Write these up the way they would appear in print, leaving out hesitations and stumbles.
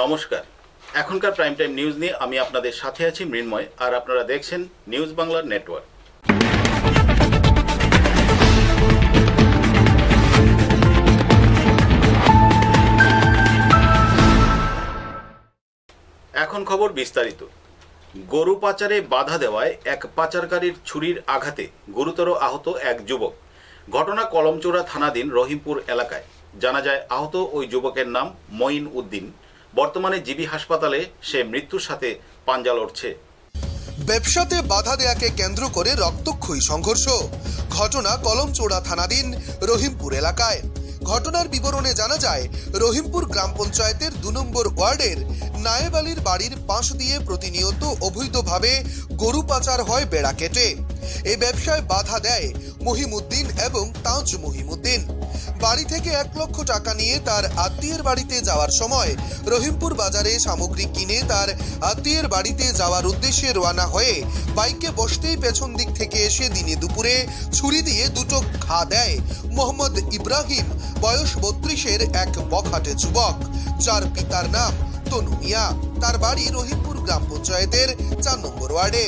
নমস্কার। এখনকার prime time news নিয়ে আমি আপনাদের সাথে আছি মৃন্ময়, আর আপনারা দেখছেন নিউজ বাংলার নেটওয়ার্ক। এখন খবর বিস্তারিত। গরু পাচারে বাধা দেওয়ায় এক পাচারকারীর ছুরির আঘাতে গুরুতর আহত এক যুবক। ঘটনা কলমচৌড়া থানাধীন রহিমপুর এলাকায়। জানা যায় আহত ওই যুবকের নাম মঈন উদ্দিন। বর্তমানে জিবি হাসপাতালে সে মৃত্যুর সাথে পাঞ্জা লড়ছে। ব্যবসাতে বাধা দেয়াকে কেন্দ্র করে রক্তক্ষয়ী সংঘর্ষ। ঘটনা কলমচৌড়া থানাধীন রহিমপুর এলাকায়। ঘটনার বিবরণে জানা যায়, রহিমপুর গ্রাম পঞ্চায়েতের ২ নম্বর ওয়ার্ডের নায়েব আলীর বাড়ির পাশ দিয়ে প্রতিনিয়ত অবৈধভাবে গরু পাচার হয় বেড়া কেটে। এই ব্যবসায় বাধা দেয় মহিমউদ্দিন এবং তাজ মহিমউদ্দিন। বাড়ি থেকে ১ লক্ষ টাকা নিয়ে তার আত্মীয়ের বাড়িতে যাওয়ার সময় রহিমপুর বাজারে সামগ্রী কিনে তার আত্মীয়ের বাড়িতে যাওয়ার উদ্দেশ্যে রওনা হয়ে বাইকে বসতেই পেছন দিক থেকে এসে দিনে দুপুরে ছুরি দিয়ে দুটো ঘা দেয় মোহাম্মদ ইব্রাহিম, বয়স ৩২-এর এক বখাটে যুবক, যার পিতার নাম তনু মিয়া। তার বাড়ি রহিমপুর গ্রাম পঞ্চায়েতের ৪ নম্বর ওয়ার্ডে।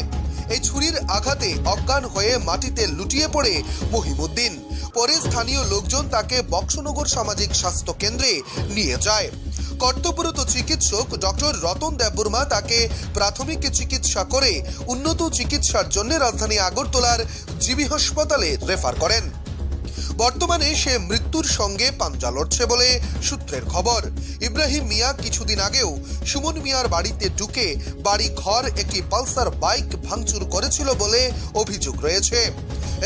এই ছুরির আঘাতে অজ্ঞান হয়ে মাটিতে লুটিয়ে পড়ে মহিমউদ্দিন। পরে স্থানীয় লোকজন তাকে বক্সনগর সামাজিক স্বাস্থ্য কেন্দ্রে নিয়ে যায়। কর্তব্যরত চিকিৎসক ডক্টর রতন দেববর্মা তাকে প্রাথমিক চিকিৎসা করে উন্নত চিকিৎসার জন্য রাজধানী আগরতলার জিবি হাসপাতালে রেফার করেন। বর্তমানে সে মৃত্যুর সঙ্গে পাঞ্জা লড়ছে বলে সূত্রের খবর। ইব্রাহিম মিয়া কিছুদিন আগেও সুমন মিয়ার বাড়িতে ঢুকে বাড়ি ঘর একটি পালসার বাইক ভাঙচুর করেছিল বলে অভিযোগ রয়েছে।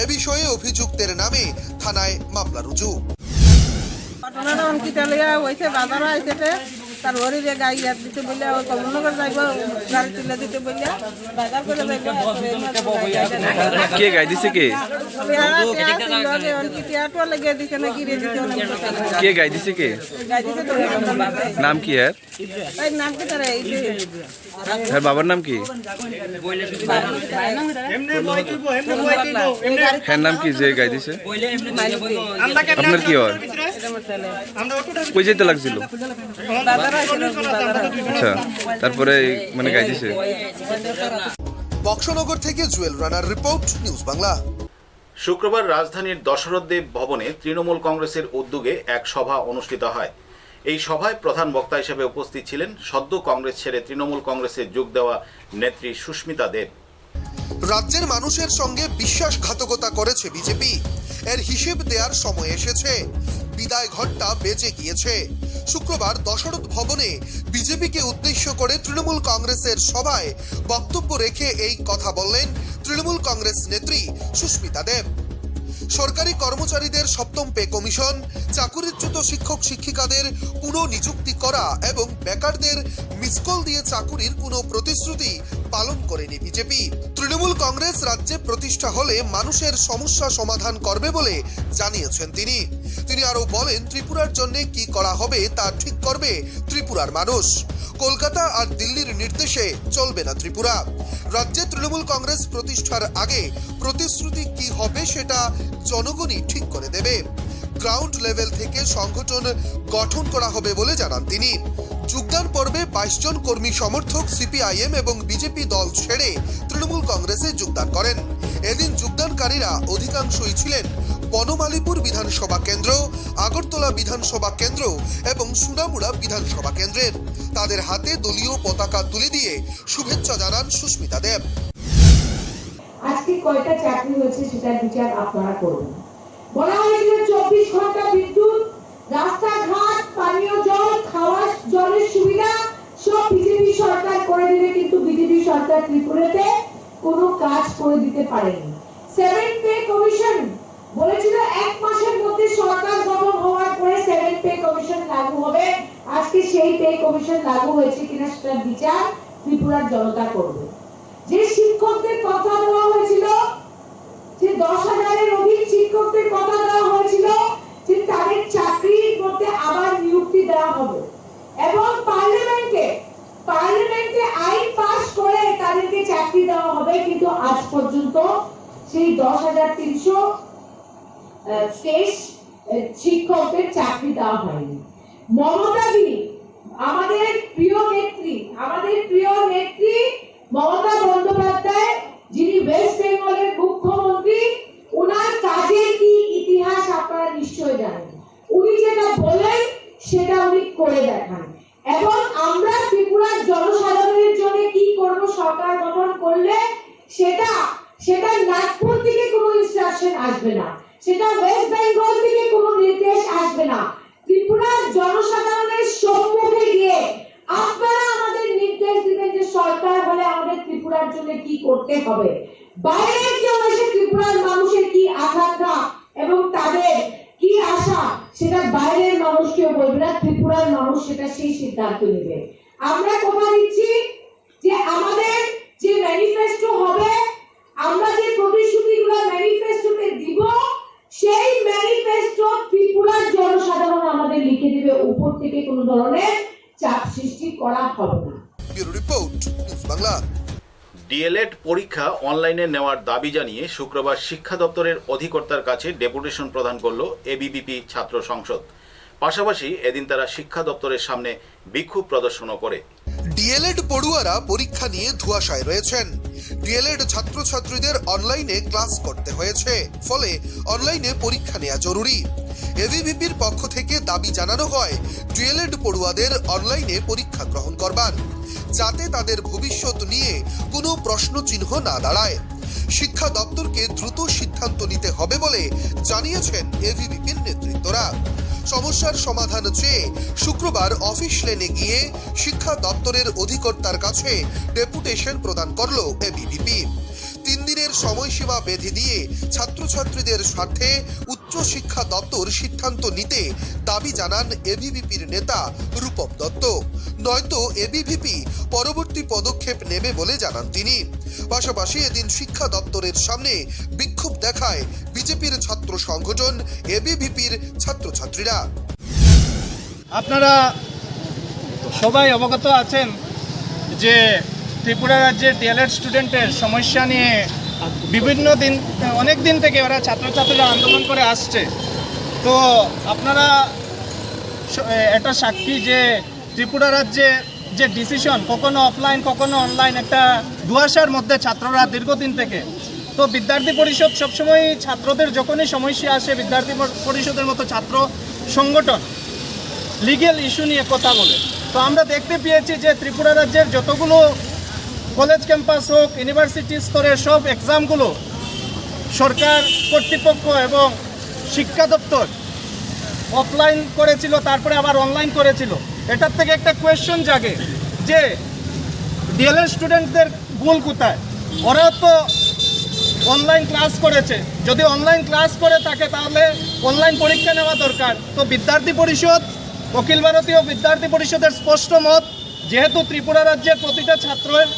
এ বিষয়ে অভিযুক্তের নামে থানায় মামলা রুজু। ঘটনাটা অঙ্কিতা লিয়া হয়েছে, বাজারও আইসেটে তার হরিরে গাই ইয়াত দিতে বললে ওই কমলনগর যাইব, গাড়ি তুলে দিতে বললে বাজার করে যাইব। কে গাই দিছে? কে অঙ্কিতা লেগে দিছে না গিরে দিতে? কে গাই দিছে? কে গাই দিতে? নাম কি এর? এই নাম কি তার? এই এর বাবার নাম কি? হ্যাঁ নাম কি যে গাই দিছে? আপনার কি হয়? কই যেতে লাগছিল? আচ্ছা, তারপরে মানে গাই দিছে। বক্সনগর থেকে জুয়েল রানার রিপোর্ট, নিউজ বাংলা। শুক্রবার রাজধানীর দশরথ দেব ভবনে তৃণমূল কংগ্রেসের উদ্যোগে এক সভা অনুষ্ঠিত হয়। এই সভায় প্রধান বক্তা হিসেবে উপস্থিত ছিলেন সদ্য কংগ্রেস ছেড়ে তৃণমূল কংগ্রেসে যোগ দেওয়া নেত্রী সুস্মিতা দেব। রাজ্যের মানুষের সঙ্গে বিশ্বাসঘাতকতা করেছে বিজেপি। এর হিসেব দেওয়ার সময় এসেছে। বিদায় ঘণ্টা বেজে গিয়েছে। শুক্রবার দশরথ ভবনে বিজেপিকে উদ্দেশ্য করে তৃণমূল কংগ্রেসের সভায় বক্তব্য রেখে এই কথা বললেন তৃণমূল কংগ্রেস নেত্রী সুস্মিতা দেব। সরকারি কর্মচারীদের ৭ম পে কমিশন, চাকুরিচ্যুত শিক্ষক শিক্ষিকাদের পুনঃনিযুক্তি করা এবং বেকারদের মিসকল দিয়ে চাকুরির কোনো প্রতিশ্রুতি পালন করেনি বিজেপি। তৃণমূল কংগ্রেস রাজ্যে প্রতিষ্ঠা হলে মানুষের সমস্যা সমাধান করবে বলে জানিয়েছেন তিনি। তিনি আরও বলেন, ত্রিপুরার জন্য কি করা হবে তা ঠিক করবে ত্রিপুরার মানুষ। কলকাতা আর দিল্লির নির্দেশে চলবে না ত্রিপুরা। রাজ্যে তৃণমূল কংগ্রেস প্রতিষ্ঠার আগে প্রতিশ্রুতি কি হবে সেটা জনগণই ঠিক করে দেবে। গ্রাউন্ড লেভেল থেকে সংগঠন গঠন করা হবে বলে জানান তিনি। যোগদান পর্বে ২২ জন কর্মী সমর্থক সিপিআইএম এবং বিজেপি দল ছেড়ে তৃণমূল কংগ্রেসে যোগদান করেন। এদিন যোগদানকারীরা অধিকাংশই ছিলেন বনমালীপুর বিধানসভা কেন্দ্র, আগরতলা বিধানসভা কেন্দ্র এবং সুনামুড়া বিধানসভা কেন্দ্রের। তাদের হাতে দলীয় পতাকা তুলে দিয়ে শুভেচ্ছা জানান সুস্মিতা দেব। আজকে কয়টা চাকরি হয়েছে সেটার বিচার আপনারা করবেন। বলা হয়েছিল ২৪ ঘন্টা বিদ্যুৎ, রাস্তাঘাট, পানীয় জল, খাওয়ার জলের সুবিধা সব বিজেপি সরকার করে দেবে, কিন্তু বিজেপি সরকার ত্রিপুরাতে কোনো কাজ করে দিতে পারেনি। 7 পে কমিশন বলেছিল 1 মাসের মধ্যে সরকার গঠন হওয়ার পরে 7 পে কমিশন লাগু হবে। আজকে সেই পে কমিশন লাগু হয়েছে কিনা সেটার বিচার ত্রিপুরার জনতা করবে। যে শিক্ষকদের কথা দেওয়া হয়েছিল, যে ১০,০০০-এর অধিক শিক্ষকদের কথা দেওয়া হয়েছিল যে তাদের চাকরির মধ্যে আবার নিযুক্তি দেওয়া হবে এবং পার্লামেন্টে আইন পাস করে তাদেরকে চাকরি দেওয়া হবে, কিন্তু আজ পর্যন্ত সেই ১০,৩২৩ শিক্ষকদের চাকরি দেওয়া হয়নি। মমতাদি আমাদের প্রিয় নেত্রী মমতা বন্দ্যোপাধ্যায়, যিনি ওয়েস্ট বেঙ্গলের মুখ্যমন্ত্রী, ওনার কাজের কি ইতিহাস আপনারা নিশ্চয়ই জানেন। উনি যেটা বলেন সেটা উনি করে দেখান। এবং আমরা ত্রিপুরার জনসাধারণের জন্য কি করব সরকার গঠন করলে, সেটা নাগপুর থেকে কোনো ইনস্ট্রাকশন আসবে না, সেটা ওয়েস্ট বেঙ্গল থেকে কোনো নির্দেশ আসবে না। ত্রিপুরার জনসাধারণের সম্মুখে গিয়ে আপনারা আমাদের নির্দেশ দিবেন যে সরকার হলে আমাদের ত্রিপুরার জন্য কি করতে হবে। বাইরের কেউ এসে ত্রিপুরার মানুষের কি আকাঙ্ক্ষা এবং তাদের কি আশা সেটা বাইরের মানুষ কেউ বলবে না, ত্রিপুরার মানুষ সেটা সেই সিদ্ধান্ত নেবে। আমরা কথা দিচ্ছি যে আমাদের যে ম্যানিফেস্টো হবে, আমরা যে প্রতিশ্রুতিগুলো ম্যানিফেস্টোতে দিব, সেই ম্যানিফেস্টো ত্রিপুরার জনসাধারণ আমাদের লিখে দিবে, উপর থেকে কোনো ধরনের চাপ সৃষ্টি করা হবে না। Bureau report, news Bangla. DElEd পরীক্ষা অনলাইনে নেওয়ার দাবি জানিয়ে শুক্রবার শিক্ষা দপ্তরের অধিকর্তার কাছে ডেপুটেশন প্রদান করল এবিভিপি ছাত্র সংসদ। পাশাপাশি এদিন তারা শিক্ষা দপ্তরের সামনে বিক্ষোভ প্রদর্শনও করে। ডিএলএড পড়ুয়ারা পরীক্ষা নিয়ে ধোঁয়াশায় রয়েছেন। ডিএলএড ছাত্রছাত্রীদের অনলাইনে ক্লাস করতে হয়েছে, ফলে অনলাইনে পরীক্ষা নেওয়া জরুরি। এবিভিপির পক্ষ থেকে দাবি জানানো হয় ডিএলএড পড়ুয়াদের অনলাইনে পরীক্ষা গ্রহণ করবার, যাতে তাদের ভবিষ্যৎ নিয়ে কোনো প্রশ্ন চিহ্ন না দাঁড়ায়। শিক্ষা দপ্তরকে দ্রুত সিদ্ধান্ত নিতে হবে বলে জানিয়েছেন এবিভিপির নেতৃত্বরা। সমস্যার সমাধান চেয়ে শুক্রবার অফিস লেনে গিয়ে শিক্ষা দপ্তরের অধিকর্তার কাছে ডেপুটেশন প্রদান করল এবিভিপি। 3 দিনের সময়সীমা বেঁধে দিয়ে ছাত্রছাত্রীদের স্বার্থে উচ্চ শিক্ষা দপ্তর সিদ্ধান্ত নিতে দাবি জানান এবিভিপির নেতা রূপম দত্ত, নয়তো এবিভিপি পরবর্তী পদক্ষেপ নেবে বলে জানান তিনি। পাশাপাশি এদিন শিক্ষা দপ্তরের সামনে বিক্ষোভ দেখায় বিজেপির ছাত্র সংগঠন এবিভিপির ছাত্রছাত্রীরা। আপনারা সবাই অবগত আছেন যে ত্রিপুরা রাজ্যের ডিএলএড স্টুডেন্টের সমস্যা নিয়ে অনেক দিন থেকে ওরা ছাত্রছাত্রীরা আন্দোলন করে আসছে। তো আপনারা এটা সাক্ষী যে ত্রিপুরা রাজ্যে যে ডিসিশন, কখনো অফলাইন কখনো অনলাইন, একটা ধোঁয়াশার মধ্যে ছাত্ররা দীর্ঘদিন থেকে। তো বিদ্যার্থী পরিষদ সবসময় ছাত্রদের যখনই সমস্যা আসে, বিদ্যার্থী পরিষদের মতো ছাত্র সংগঠন লিগ্যাল ইস্যু নিয়ে কথা বলে। তো আমরা দেখতে পেয়েছি যে ত্রিপুরা রাজ্যের যতগুলো কলেজ ক্যাম্পাস হোক, ইউনিভার্সিটি স্তরের সব এক্সামগুলো সরকার কর্তৃপক্ষ এবং শিক্ষা দপ্তর অফলাইন করেছিল, তারপরে আবার অনলাইন করেছিল। এটার থেকে একটা কোয়েশ্চন জাগে যে ডিএলএড স্টুডেন্টদের ভুল কোথায়? ওরা তো অনলাইন ক্লাস করেছে, যদি অনলাইন ক্লাস করে থাকে তাহলে অনলাইন পরীক্ষা নেওয়া দরকার। তো বিদ্যার্থী পরিষদ, অখিল ভারতীয় বিদ্যার্থী পরিষদের স্পষ্ট মত, যেহেতু ত্রিপুরা রাজ্যের প্রতিটা ছাত্রের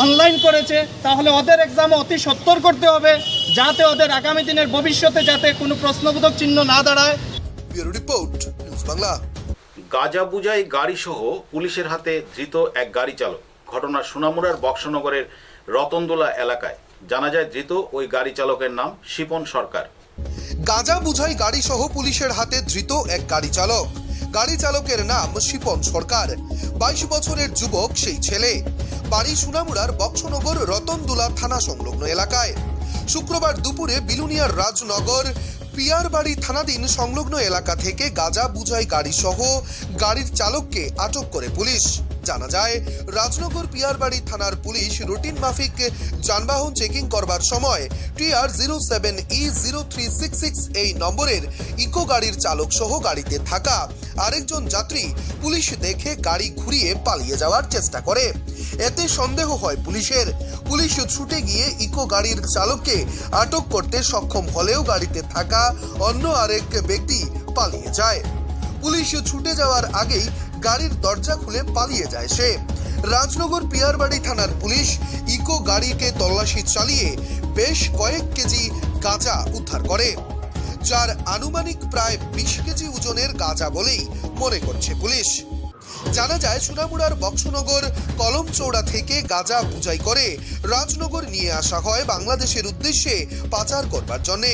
অনলাইন করেছে, তাহলে ওদের এক্সামে অতি সত্বর করতে হবে, যাতে ওদের আগামী দিনের ভবিষ্যতে যাতে কোনো প্রশ্নবোধক চিহ্ন না দাঁড়ায়। Bureau report, news Bangla. গাঁজা বুঝাই গাড়ি সহ পুলিশের হাতে ধৃত এক গাড়ি চালক। ঘটনা সোনামুড়ার বক্সনগরের রতনদোলা এলাকায়। জানা যায় ধৃত ওই গাড়ি চালকের নাম শিপন সরকার। গাঁজা বুঝাই গাড়ি সহ পুলিশের হাতে ধৃত এক গাড়ি চালক। গাড়ি চালকের নাম শিপন সরকার, 22 বছরের যুবক সেই ছেলে। বাড়ি সোনামুড়ার বক্সনগর রতনদোলা থানা সংলগ্ন এলাকায়। শুক্রবার দুপুরে বিলুনিয়ার রাজনগর পিয়ারবাড়ি থানাধীন সংলগ্ন এলাকা থেকে গাঁজা বুঝাই গাড়ি সহ গাড়ির চালককে আটক করে পুলিশ। জানা যায় রাজনগর পিয়ারবাড়ি থানার পুলিশ রুটিন মাফিক যানবাহন চেকিং করবার সময় TR07E0366 এই নম্বরের ইকো গাড়ির চালক সহ গাড়িতে থাকা আরেকজন যাত্রী পুলিশ দেখে গাড়ি ঘুরিয়ে পালিয়ে যাওয়ার চেষ্টা করে। এতে সন্দেহ হয় পুলিশের। পুলিশ ছুটে গিয়ে ইকো গাড়ির চালককে আটক করতে সক্ষম হলেও গাড়িতে থাকা অন্য আরেক ব্যক্তি পালিয়ে যায়। পুলিশ ছুটে যাওয়ার আগেই গাড়ির দরজা খুলে পালিয়ে যায় সে। রাজনগর পিয়ারবাড়ি থানার পুলিশ ইকো গাড়িকে তল্লাশি চালিয়ে বেশ কয়েক কেজি গাঁজা উদ্ধার করে, যার আনুমানিক প্রায় 20 কেজি ওজনের গাঁজা বলেই মনে করছে পুলিশ। জানা যায় সোনামুড়ার বক্সনগর কলমচৌড়া থেকে গাঁজা বুঝাই করে রাজনগর নিয়ে আসা হয় বাংলাদেশের উদ্দেশ্যে পাচার করবার জন্যে।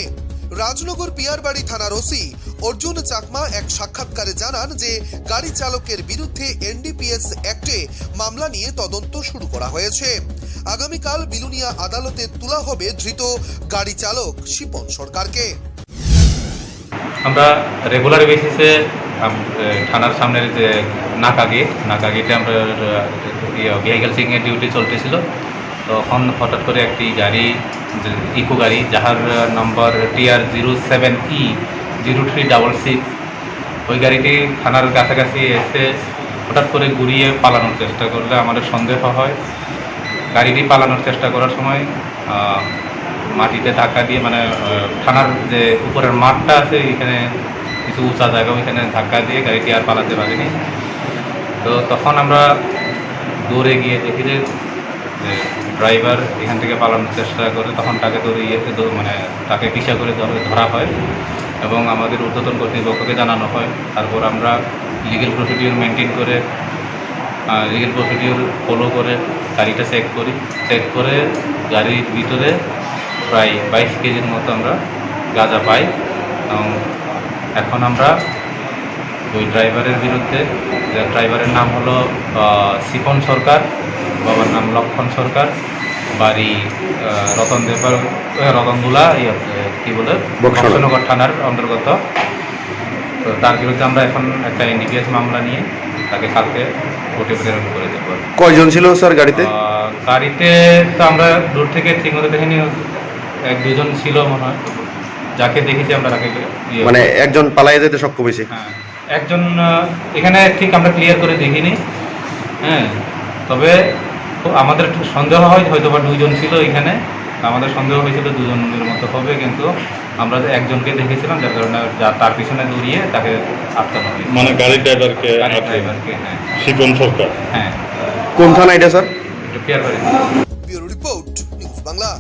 রাজনগর পিয়ারবাড়ি থানার ওসি অর্জুন চাকমা এক সাক্ষাৎকারে জানান যে গাড়ি চালকের বিরুদ্ধে এনডিপিএস অ্যাক্টে মামলা নিয়ে তদন্ত শুরু করা হয়েছে। আগামীকাল বিলুনিয়া আদালতে তোলা হবে ধৃত গাড়ি চালক শিপন সরকারকে। আমরা রেগুলার বেসিসে থানার সামনের যে নাকা গেটে আমরা ভেহিক্যাল চেকিংয়ের ডিউটি চলতেছিল। তখন হঠাৎ করে একটি গাড়ি, ইকো গাড়ি, যাহার নম্বর TR07E0366, ওই গাড়িটি থানার কাছাকাছি এসে হঠাৎ করে ঘুরিয়ে পালানোর চেষ্টা করলে আমাদের সন্দেহ হয়। গাড়িটি পালানোর চেষ্টা করার সময় মাটিতে ধাক্কা দিয়ে, মানে থানার যে উপরের মাঠটা আছে এখানে কিছু উঁচা জায়গা, ওইখানে ধাক্কা দিয়ে গাড়িটি আর পালাতে পারেনি। তো তখন আমরা দৌড়ে গিয়ে দেখি যে ড্রাইভার এখান থেকে পালানোর চেষ্টা করে, তখন তাকে মানে তাকে পিছা করে ধরা হয় এবং আমাদের ঊর্ধ্বতন কর্তৃপক্ষকে জানানো হয়। তারপর আমরা লিগ্যাল প্রসিডিওর মেনটেন করে, লিগ্যাল প্রসিডিওর ফলো করে গাড়িটা চেক করে গাড়ির ভিতরে প্রায় 22 কেজির মতো আমরা গাঁজা পাই। এবং এখন আমরা ওই ড্রাইভারের বিরুদ্ধে, ড্রাইভারের নাম হলো শিপন সরকার, বাবার নাম লক্ষণ সরকার, বাড়ি রতনদুলা, বক্সনগর থানার অন্তর্গত। তো তার বিরুদ্ধে আমরা এখন একটা এনডিপিএস মামলা নিয়ে তাকে কালকে কোর্টে প্রেরণ করে দেব। কয়জন ছিল স্যার গাড়িতে? গাড়িতে তো আমরা দূর থেকে ঠিক মতো দেখিনি, 1-2 জন ছিল মনে হয়, যাকে দেখেছি আমরা তাকে। মানে একজন পালাইয়ে যেতে সক্ষম হয়েছে? হ্যাঁ, একজন এখানে ঠিক আমরা ক্লিয়ার করে দেখিনি। হ্যাঁ, তবে আমাদের সন্দেহ হয় হয়তো বা 2 জন ছিল এখানে। আমাদের সন্দেহ হয়েছিল 2 জনের মতো হবে, কিন্তু আমরা একজনকে দেখেছিলাম, যার কারণে তার পিছনে দৌড়িয়ে তাকে আটকানো হয়েছে। মানে গাড়ির ড্রাইভারকে? হ্যাঁ। শিপন সরকার? হ্যাঁ। কোন থানা এটা sir? Bureau report, news Bangla.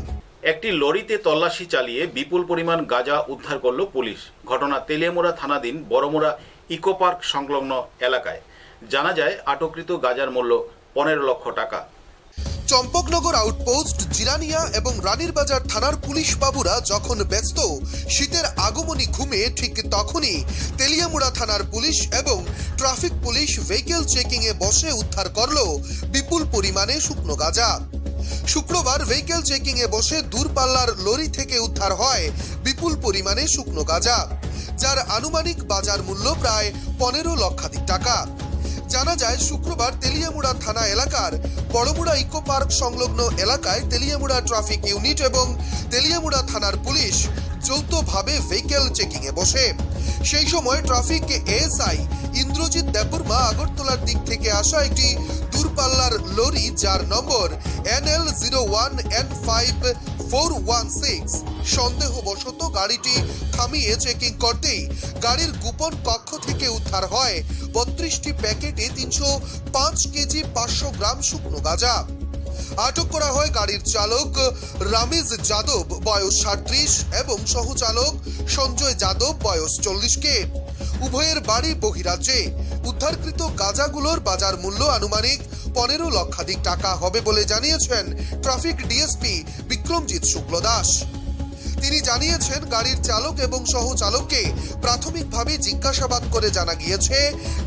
একটি লরিতে তল্লাশি চালিয়ে বিপুল পরিমাণ গাঁজা উদ্ধার করল পুলিশ। ঘটনা তেলিয়ামুড়া থানাধীন বড়মুড়া ইকো পার্ক সংলগ্ন এলাকায়। জানা যায় আটককৃত গাঁজার মূল্য 15 লক্ষ টাকা। চম্পকনগর আউটপোস্ট, জিরানিয়া এবং রানীর বাজার থানার পুলিশ বাবুরা যখন ব্যস্ত শীতের আগমনী ঘুমে, ঠিক তখনই তেলিয়ামুড়া থানার পুলিশ এবং ট্রাফিক পুলিশ ভেহিক্যাল চেকিং এ বসে উদ্ধার করল বিপুল পরিমাণে শুকনো গাঁজা। শুক্রবার ভেহিক্যাল চেকিং এ বসে দূরপাল্লার লরি থেকে উদ্ধার হয় বিপুল পরিমাণে শুকনো গাঁজা, যার আনুমানিক বাজার মূল্য প্রায় 15 লক্ষাধিক টাকা। জানা যায় শুক্রবার তেলিয়ামুড়া থানা এলাকার বড়মুড়া ইকো পার্ক সংলগ্ন এলাকায় তেলিয়ামুড়া ট্রাফিক ইউনিট এবং তেলিয়ামুড়া থানার পুলিশ যৌথভাবে ভেহিক্যাল চেকিং এ বসে। সেই সময় ট্রাফিক এএসআই ইন্দ্রজিৎ দেববর্মা আগরতলার দিক থেকে আসা একটি দূরপাল্লার লরি, যার নম্বর NL01N5416, সন্দেহবশত গাড়িটি থামিয়ে চেকিং করতেই গাড়ির গোপন কক্ষ থেকে উদ্ধার হয় 32টি প্যাকেটে 305 কেজি 500 গ্রাম শুকনো গাঁজা। আটক করা হয় গাড়ির চালক রামিজ যাদব, বয়স 37, এবং সহচালক সঞ্জয় যাদব, বয়স 40কে। উভয়ের বাড়ি বহিরাজ্যে। উদ্ধারকৃত গাঁজাগুলোর বাজার মূল্য আনুমানিক 15 লক্ষাধিক টাকা হবে বলে জানিয়েছেন ট্রাফিক ডিএসপি বিক্রমজিৎ শুক্ল দাস। তিনি জানিয়েছেন, গাড়ির চালক এবং সহচালককে প্রাথমিকভাবে জিজ্ঞাসাবাদ করে জানা গিয়েছে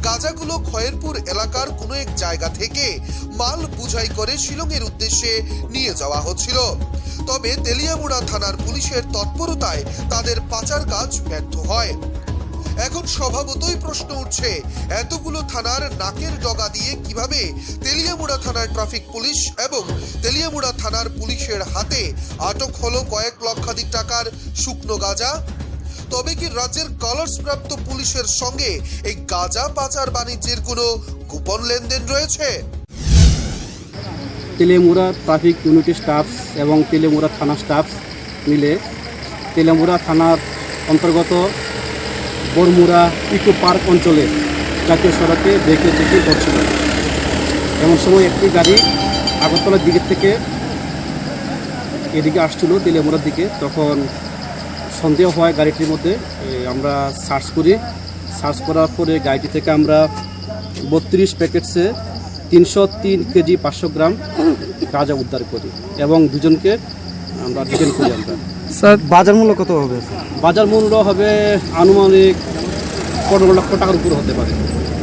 গাঁজাগুলো খয়েরপুর এলাকার কোনো এক জায়গা থেকে মাল বুঝাই করে শিলংয়ের উদ্দেশ্যে নিয়ে যাওয়া হচ্ছিল। তবে তেলিয়ামুড়া থানার পুলিশের তৎপরতায় তাদের পাচার কাজ ব্যর্থ হয়। এখন স্বভাবতই প্রশ্ন উঠছে, এতগুলো থানার নাকের ডগা দিয়ে কিভাবে তেলিয়ামুড়া থানার ট্রাফিক পুলিশ এবং তেলিয়ামুড়া থানার পুলিশের হাতে আটক হলো কয়েক লক্ষাধিক টাকার শুকনো গাঁজা? তবে কি রাজ্যের কলার্স প্রাপ্ত পুলিশের সঙ্গে এই গাঁজা পাচার বাণিজ্যের কোনো গোপন লেনদেন রয়েছে? তেলিয়ামুড়া ট্রাফিক ইউনিটের স্টাফ এবং তেলিয়ামুড়া থানা স্টাফ মিলে তেলিয়ামুড়া থানার অন্তর্গত বড়মুড়া ইকো পার্ক অঞ্চলে জাতীয় সড়কে ভেহিক্যাল চেকিং করছিল। এমন সময় একটি গাড়ি আগরতলার দিকের থেকে এদিকে আসছিল তেলিয়ামুড়ার দিকে। তখন সন্দেহ হয় গাড়িটির মধ্যে, আমরা সার্চ করি। সার্চ করার পরে গাড়িটি থেকে আমরা 32 প্যাকেটসে 303 কেজি 500 গ্রাম গাঁজা উদ্ধার করি এবং দুজনকে আমরা ডিটেন করি। আমরা স্যার বাজার মূল্য কত হবে? বাজার মূল্য হবে আনুমানিক 15 লক্ষ টাকার উপরে হতে পারে।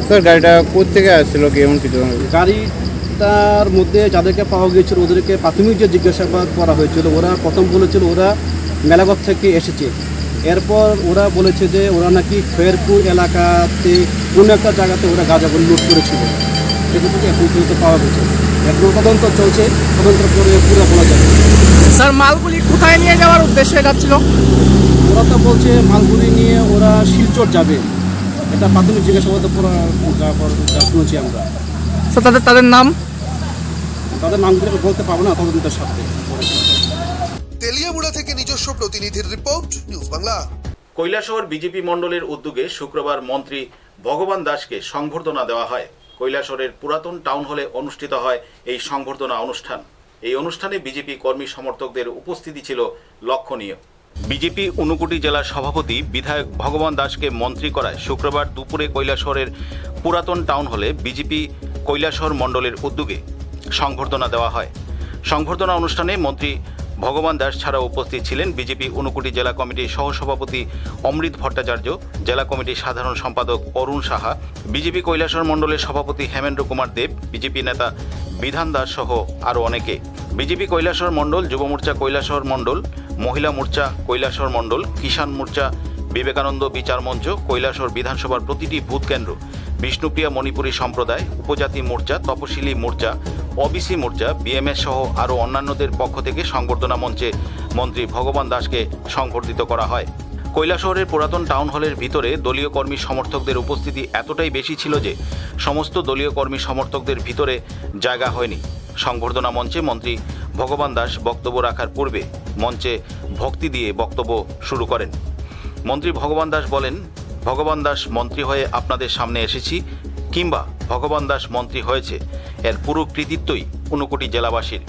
স্যার গাড়িটা কোথেকে আসছিল কি এমন কিছু? গাড়িটার মধ্যে যাদেরকে পাওয়া গিয়েছিল ওদেরকে প্রাথমিক যে জিজ্ঞাসাবাদ করা হয়েছিল, ওরা প্রথম বলেছিল ওরা মেলাঘর থেকে এসেছে। এরপর ওরা বলেছে যে ওরা নাকি খয়েরপুর এলাকাতে কোনো একটা জায়গাতে ওরা গাঁজাবল লুট করেছিল। সেগুলো এখন পর্যন্ত পাওয়া গেছে, এখন তদন্ত চলছে, তদন্ত করে পুরো বলা যাবে। স্যার মালগুলি কোথায় নিয়ে যাওয়ার উদ্দেশ্যে যাচ্ছিল? ওরা তো বলছে মালগুলি নিয়ে ওরা শিলচর যাবে, এটা প্রাথমিক জিজ্ঞাসাবাদ যা শুনেছি আমরা। স্যার তাদের নাম? তাদের নামগুলো বলতে পারবো না তদন্তের সাথে। তেলিয়ামুড়া থেকে নিজস্ব প্রতিনিধির report, news Bangla. Kailashahar BJP মণ্ডলের উদ্যোগে শুক্রবার মন্ত্রী ভগবান দাসকে সংবর্ধনা দেওয়া হয়। কৈলাসহরের পুরাতন টাউন হলে অনুষ্ঠিত হয় এই সংবর্ধনা অনুষ্ঠান। এই অনুষ্ঠানে বিজেপি কর্মী সমর্থকদের উপস্থিতি ছিল লক্ষণীয়। বিজেপি ঊনকোটি জেলার সভাপতি বিধায়ক ভগবান দাসকে মন্ত্রী করায় শুক্রবার দুপুরে কৈলাসহরের পুরাতন টাউন হলে বিজেপি কৈলাসহর মণ্ডলের উদ্যোগে সংবর্ধনা দেওয়া হয়। সংবর্ধনা অনুষ্ঠানে মন্ত্রী ভগবান দাস ছাড়াও উপস্থিত ছিলেন বিজেপি ঊনকোটি জেলা কমিটির সহসভাপতি অমৃত ভট্টাচার্য, জেলা কমিটির সাধারণ সম্পাদক অরুণ সাহা, বিজেপি কৈলাসহর মণ্ডলের সভাপতি হেমেন্দ্র কুমার দেব, বিজেপি নেতা বিধান দাস সহ আরও অনেকে। বিজেপি কৈলাসহর মণ্ডল, যুব মোর্চা কৈলাসহর মণ্ডল, মহিলা মোর্চা কৈলাসহর মণ্ডল, কিষাণ মোর্চা, বিবেকানন্দ বিচার মঞ্চ, কৈলাসহর বিধানসভার প্রতিটি বুথ কেন্দ্র, বিষ্ণুপ্রিয়া মণিপুরী সম্প্রদায়, উপজাতি মোর্চা, তপশিলি মোর্চা, ওবিসি মোর্চা, বিএমএস সহ আরও অন্যান্যদের পক্ষ থেকে সংবর্ধনা মঞ্চে মন্ত্রী ভগবান দাসকে সংবর্ধিত করা হয়। কৈলাসহরের পুরাতন টাউন হলের ভিতরে দলীয় কর্মী সমর্থকদের উপস্থিতি এতটাই বেশি ছিল যে সমস্ত দলীয় কর্মী সমর্থকদের ভিতরে জায়গা হয়নি। সংবর্ধনা মঞ্চে মন্ত্রী ভগবান দাস বক্তব্য রাখার পূর্বে মঞ্চে ভক্তি দিয়ে বক্তব্য শুরু করেন। মন্ত্রী ভগবান দাস বলেন, ভগবান দাস মন্ত্রী হয়ে আপনাদের সামনে এসেছি কিংবা ভগবান দাস মন্ত্রী হয়েছে এর পুরো কৃতিত্বই ঊনকোটি জেলাবাসীর।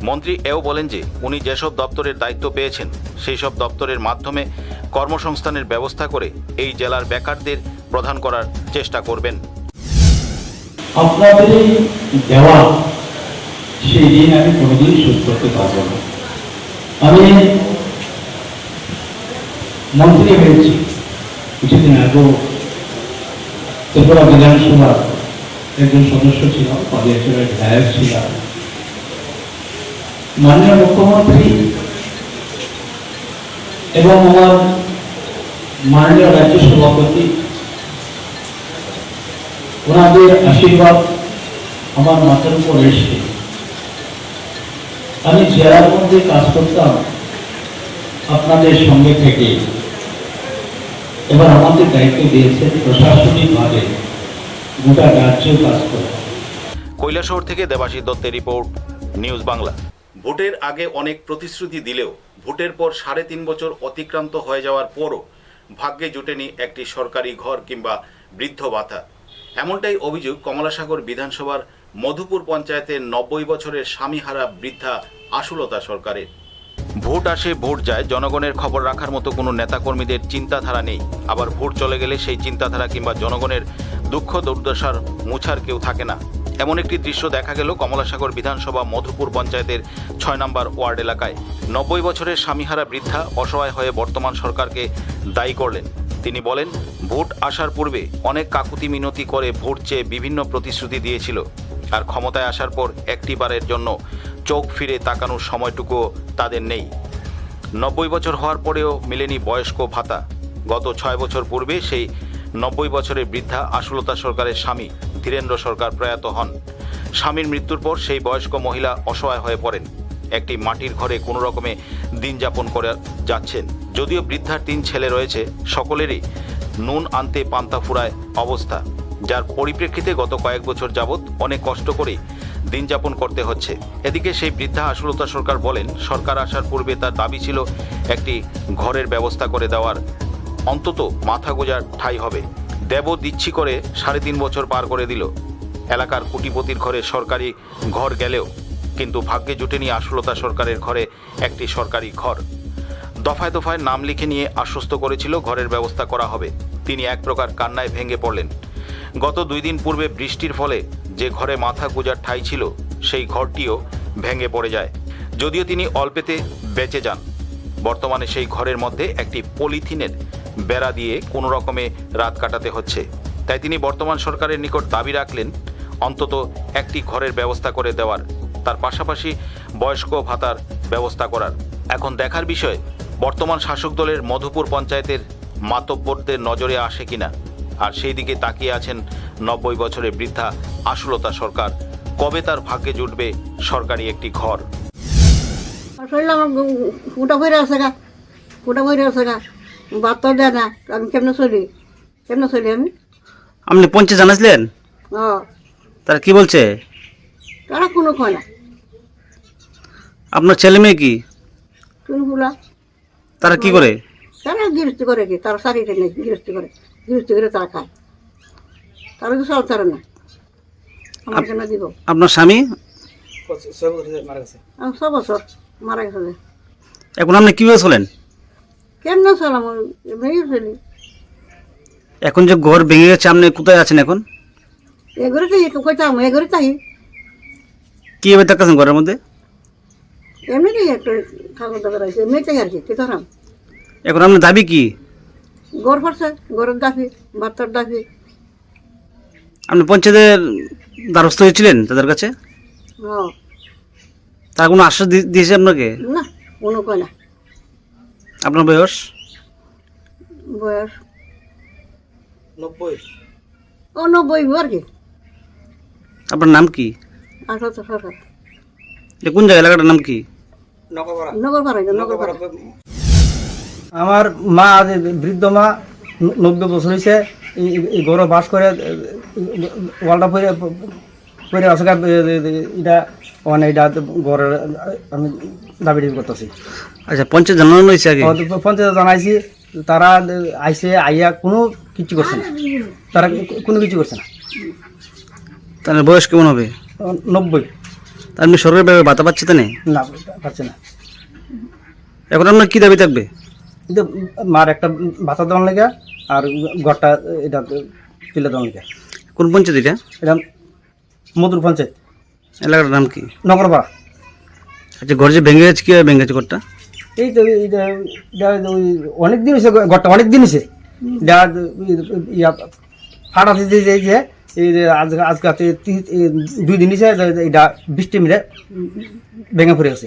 মন্ত্রী এও বলেন যে উনি যেসব দপ্তরের দায়িত্ব পেয়েছেন সেই সব দপ্তরের মাধ্যমে কর্মসংস্থানের ব্যবস্থা করে এই জেলার বেকারদের প্রদান করার চেষ্টা করবেন। আপনাদের দেওয়া সেই ঋণ আমি কোনোদিন শোধ করতে পারবো না। আমি মন্ত্রী হয়েছি কিছুদিন আগেও ত্রিপুরা বিধানসভার একজন সদস্য ছিল, কলিয়াচরের বিধায়ক ছিল। মাননীয় মুখ্যমন্ত্রী এবং আমার মাননীয় রাজ্য সভাপতি ওনাদের আশীর্বাদ আমার মাথার উপর এসে আমি জেলার মধ্যে কাজ করতাম আপনাদের সঙ্গে থেকে। এবার আমাদের দায়িত্ব দিয়েছেন প্রশাসনিকভাবে গোটা রাজ্যে কাজ করে। কৈলাসহর থেকে দেবাশিস দত্তের রিপোর্ট, নিউজ বাংলা। ভোটের আগে অনেক প্রতিশ্রুতি দিলেও ভোটের পর 3.5 বছর অতিক্রান্ত হয়ে যাওয়ার পরও ভাগ্যে জুটেনি একটি সরকারি ঘর কিংবা বৃদ্ধ ভাতা। এমনটাই অভিযোগ কমলাসাগর বিধানসভার মধুপুর পঞ্চায়েতের 90 বছরের স্বামীহারা বৃদ্ধা আশুলতা সরকারের। ভোট আসে ভোট যায়, জনগণের খবর রাখার মতো কোনো নেতাকর্মীদের চিন্তাধারা নেই। আবার ভোট চলে গেলে সেই চিন্তাধারা কিংবা জনগণের দুঃখ দুর্দশার মুছার কেউ থাকে না। এমন একটি দৃশ্য দেখা গেল কমলাসাগর বিধানসভা মধুপুর পঞ্চায়েতের 6 নম্বর ওয়ার্ড এলাকায়। 90 বছরের স্বামীহারা বৃদ্ধা অসহায় হয়ে বর্তমান সরকারকে দায়ী করলেন। তিনি বলেন, ভোট আসার পূর্বে অনেক কাকুতি মিনতি করে ভোট চেয়ে বিভিন্ন প্রতিশ্রুতি দিয়েছিল, আর ক্ষমতায় আসার পর একটিবারের জন্য চোখ ফিরে তাকানোর সময়টুকুও তাদের নেই। 90 বছর হওয়ার পরেও মেলেনি বয়স্ক ভাতা। গত 6 বছর পূর্বে সেই 90 বছরের বৃদ্ধা আশুলতা সরকারের স্বামী ধীরেন্দ্র সরকার প্রয়াত হন। স্বামীর মৃত্যুর পর সেই বয়স্ক মহিলা অসহায় হয়ে পড়েন। একটি মাটির ঘরে কোনো রকমে দিন যাপন করে যাচ্ছেন। যদিও বৃদ্ধার 3 ছেলে রয়েছে, সকলেরই নুন আনতে পান্তা ফুরায় অবস্থা, যার পরিপ্রেক্ষিতে গত কয়েক বছর যাবৎ অনেক কষ্ট করে দিন যাপন করতে হচ্ছে। এদিকে সেই বৃদ্ধা আশুলতা সরকার বলেন, সরকার আসার পূর্বে তার দাবি ছিল একটি ঘরের ব্যবস্থা করে দেওয়ার, অন্তত মাথা গোজার ঠাঁই হবে। দেব দিচ্ছি করে 3.5 বছর পার করে দিল। এলাকার কোটিপতির ঘরে সরকারি ঘর গেলেও কিন্তু ভাগ্যে জুটেনি আশুলতা সরকারের ঘরে একটি সরকারি ঘর। দফায় দফায় নাম লিখে নিয়ে আশ্বস্ত করেছিল ঘরের ব্যবস্থা করা হবে। তিনি এক প্রকার কান্নায় ভেঙে পড়লেন। গত 2 দিন পূর্বে বৃষ্টির ফলে যে ঘরে মাথা গোজার ঠাঁই ছিল সেই ঘরটিও ভেঙে পড়ে যায়। যদিও তিনি অল্পেতে বেঁচে যান। বর্তমানে সেই ঘরের মধ্যে একটি পলিথিনের বেড়া দিয়ে কোনো রকমে রাত কাটাতে হচ্ছে। তাই তিনি বর্তমান সরকারের নিকট দাবি রাখলেন অন্তত একটি ঘরের ব্যবস্থা করে দেওয়ার, তার পাশাপাশি বয়স্ক ভাতার ব্যবস্থা করার। এখন দেখার বিষয় বর্তমান শাসক দলের মধুপুর পঞ্চায়েতের মাতব্বরদের নজরে আসে কিনা। আর সেই দিকে তাকিয়ে আছেন 90 বছরের বৃদ্ধা আশুলতা সরকার। কবে তার ভাগ্যে জুটবে সরকারি একটি ঘর। শরীর আমার ফুটা ভরে আছে গা, ফুটা ভরে আছে গা, ভাত তো দেয় না, আমি কেমনে চলি আমি? আপনি পঞ্চায়েত জানাইছিলেন? ও তারা কি বলছে? তারা কোনো কয় না। আপনার ছেলে মেয়ে কি? কোনো ফুলা তারা কি করে? তারা গৃহস্থী করে কি, তারা চাকরিটা নেই, গৃহস্থী করে তারা খায়, তারা তো চলতে পারে না। আমার কেন দিব? আপনার স্বামী? 6 বছর মারা গেছে। এখন আপনি কিভাবে চলেন? কেন চলাম, ভেঙে চলি। এখন যে ঘর ভেঙে গেছে আপনি কোথায় আছেন এখন? এগুলো তো কইতাম, এগুলো তাই কিভাবে থাকতেছেন ঘরের মধ্যে? এমনিতেই একটা ঠাকুর দাবার আছে, এমনিতেই আর কি ধরাম। এখন আপনার দাবি কি? ঘর পড়ছে, ঘরের দাবি, ভাতার দাবি। আপনি পঞ্চায়েতের দ্বারস্থ হয়েছিলেন তাদের কাছে? ও তার কোনো আশ্বাস দিয়েছে আপনাকে? না, কোনো কয় না। আপনার বয়স? বয়স 90 আর কি। আপনার নাম কি? 18 সরকার। কোন জায়গা, এলাকাটার নাম কি? নগরপাড়া। আমার মা, বৃদ্ধ মা, 90 বছর হয়েছে, এই ঘরে বাস করে, ওয়ালটা পরে আছে। এটা মানে এটা ঘরের আমি দাবি করতেছি। আচ্ছা, পঞ্চায়েত জানানো হয়েছে আগে? পঞ্চায়েত জানাইছি, তারা আইসে, আইয়া কোনো কিছু করছে না, তারা কোনো কিছু করছে না। তাহলে বয়স কেমন হবে? 90। তার আপনি সরকারি ভাতা পাচ্ছে তো? না, পাচ্ছে না। এখন আপনার কি দাবি থাকবে? কিন্তু মার একটা ভাতা দেওয়ার লেগে আর ঘরটা এটা তুলে দেওয়ার লেগে। কোন পঞ্চায়েত এটা? এটা মধুর পঞ্চায়েত। এলাকাটার নাম কি? নগরপাড়া। আচ্ছা, ঘর যে ভেঙে গেছে, কীভাবে ভেঙে গেছে ঘরটা? এই তো ওই অনেক দিন হয়েছে, ঘরটা অনেক দিন হয়েছে। ফাটা দিতে যে এই যে আজকে 2 দিন হয়েছে, এটা বৃষ্টি মিলে ভেঙে পড়ে গেছে।